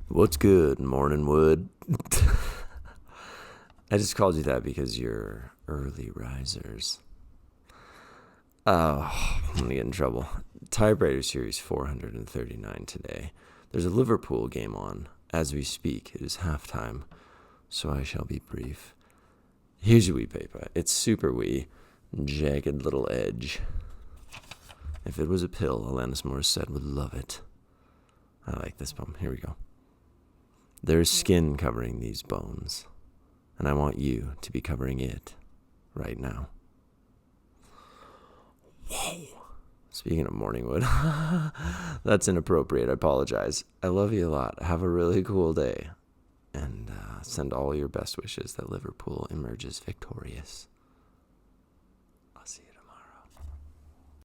What's good, Morningwood? I just called you that because you're early risers. Oh, I'm going to get in trouble. Typewriter Series 439 today. There's a Liverpool game on. As we speak, it is halftime, so I shall be brief. Here's your wee paper. It's super wee. Jagged little edge. If it was a pill, Alanis Morissette would love it. I like this poem. Here we go. There is skin covering these bones, and I want you to be covering it right now. Whoa. Speaking of Morningwood, that's inappropriate. I apologize. I love you a lot. Have a really cool day, and send all your best wishes that Liverpool emerges victorious.